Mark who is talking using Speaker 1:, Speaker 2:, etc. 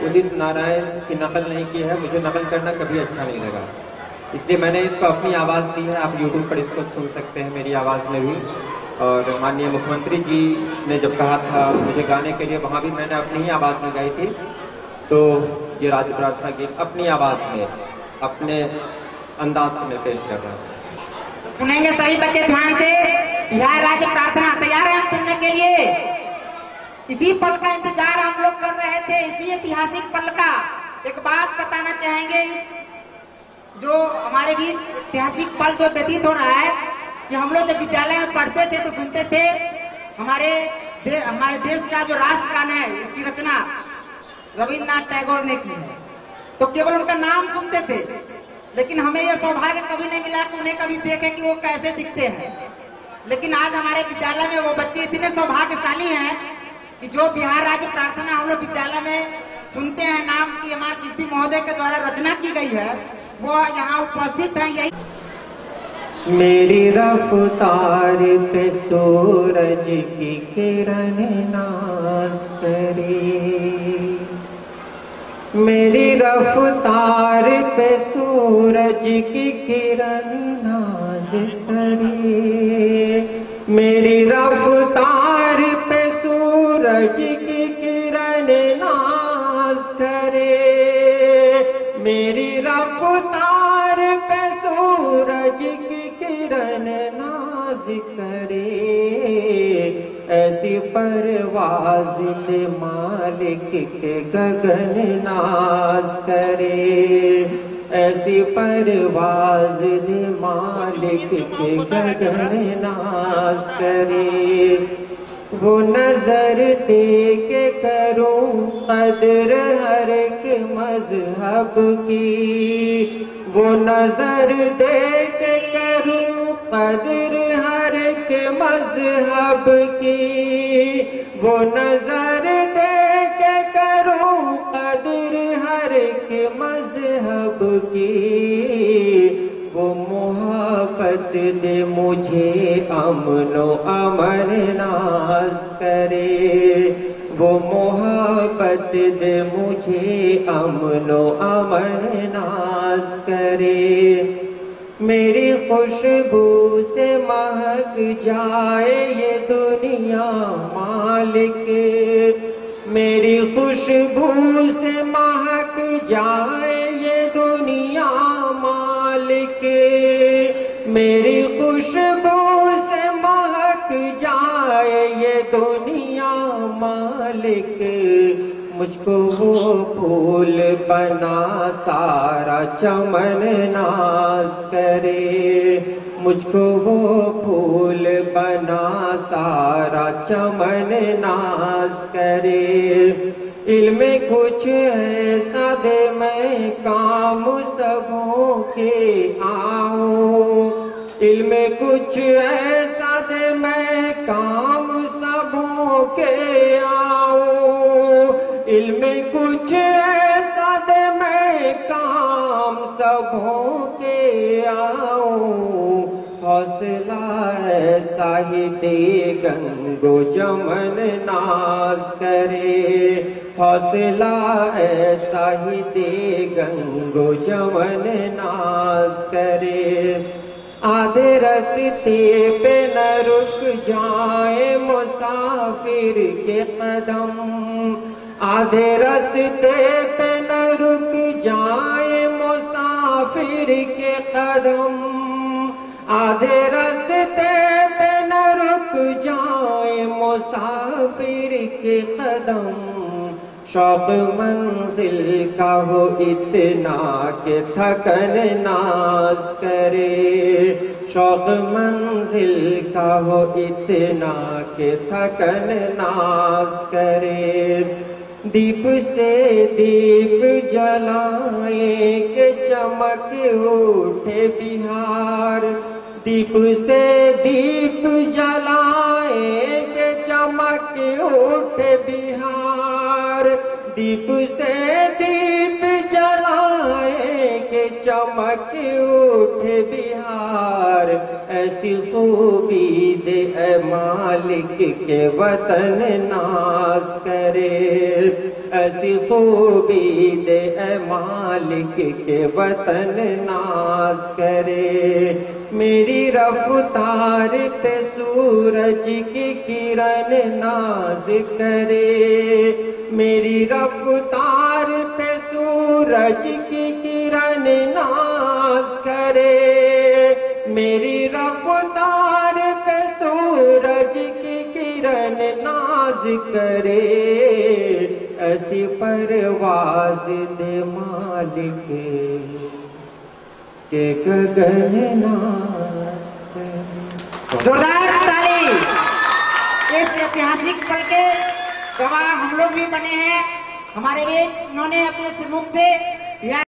Speaker 1: उदित नारायण की नकल नहीं की है, मुझे नकल करना कभी अच्छा नहीं लगा, इसलिए मैंने इसको अपनी आवाज़ दी है। आप यूट्यूब पर इसको सुन सकते हैं मेरी आवाज़ में भी। और माननीय मुख्यमंत्री जी ने जब कहा था मुझे गाने के लिए, वहाँ भी मैंने अपनी ही आवाज़ में गाई थी। तो ये राज्य प्रार्थना गीत अपनी आवाज़ में, अपने अंदाज से मैं पेश कर रहा हूँ।
Speaker 2: सुनेंगे सभी बच्चे ध्यान से। यह राज्य प्रार्थना तैयार है हम सुनने के लिए। इसी पल का इंतजार हम लोग कर रहे थे, इसी ऐतिहासिक पल का। एक बात बताना चाहेंगे, जो हमारे भी ऐतिहासिक पल जो व्यतीत हो रहा है कि हम लोग जब विद्यालय में पढ़ते थे तो सुनते थे हमारे देश का जो राष्ट्रगान है उसकी रचना रविन्द्रनाथ टैगोर ने की है। तो केवल उनका नाम सुनते थे, लेकिन हमें यह सौभाग्य कभी नहीं मिला कि उन्हें कभी देखे कि वो कैसे दिखते हैं। लेकिन आज हमारे विद्यालय में वो बच्चे इतने सौभाग्यशाली हैं कि जो बिहार राज्य प्रार्थना हम लोग विद्यालय में सुनते हैं, नाम की हमारे चिश्ती महोदय के द्वारा रचना की गई है, वो यहाँ उपस्थित है। यही
Speaker 1: मेरी रफ्तार पे सूरज की किरण नाच करे, मेरी रफ्तार पे सूरज की किरण नाच करे, मेरी रफ्तार पे सूरज की किरण नाच करे, मेरी रफ्तार पे सूरज की किरण नाज करे, ऐसी परवाज़ दे मालिक के गगन नाज करे, ऐसी परवाज़ दे मालिक के गगन नाज करे। वो नजर दे के करूं कदर हर एक मजहब की, वो नजर दे के करूं कदर हर एक मजहब की, वो नजर दे के करूं कदर हर एक मजहब की, वो मोहब्बत दे मुझे अमनो अमन नाज करे, वो मोहब्बत दे मुझे अमनो अमन नाज करे। मेरी खुशबू से महक जाए ये दुनिया मालिक, मेरी खुशबू से महक जाए ये दुनिया मालिक, मेरी खुशबू से महक जाए ये दुनिया मालिक, मुझको वो फूल बना सारा चमन नाज करे, मुझको वो फूल बना सारा चमन नाज करे। इल्म कुछ ऐसा दे मैं काम सबों के आऊं, इल्म कुछ ऐसा दे मैं काम सबों के आऊं, इल्म कुछ ऐसा दे मैं काम सबों के आऊं, हौसला ऐसा ही दे गंगो जमन नाज करे, हौसला ऐसा ही दे गंगो जमन नाज करे। आधे रास्ते पे न रुक जाए मुसाफिर के कदम, आधे रास्ते पे न रुक जाए मुसाफिर के कदम, आधे रास्ते पे न रुक जाए मुसाफिर के कदम, शौक मंजिल का हो इतना के थकन नाज करे, शौक मंजिल का हो इतना के थकन नाज करे। दीप से दीप जलाए के चमक उठे बिहार, दीप से दीप जलाए के चमक उठे बिहार, दीप से दीप जलाए के चमक उठे बिहार, ऐसी खूबी दे ऐ मालिक के वतन नाज करे, ऐसी खूबी दे ऐ मालिक के वतन नाज करे। मेरी रफ्तार पे सूरज की किरण नाज करे, मेरी रफ्तार पे सूरज की किरण नाज करे, मेरी रफ्तार पे सूरज की किरण नाज करे। ऐसी परवाज दे मालिक के गगन नाज करे।
Speaker 2: जोरदार ताली। इस ऐतिहासिक पल के गवाह हम लोग भी बने हैं। हमारे बीच उन्होंने अपने मुख से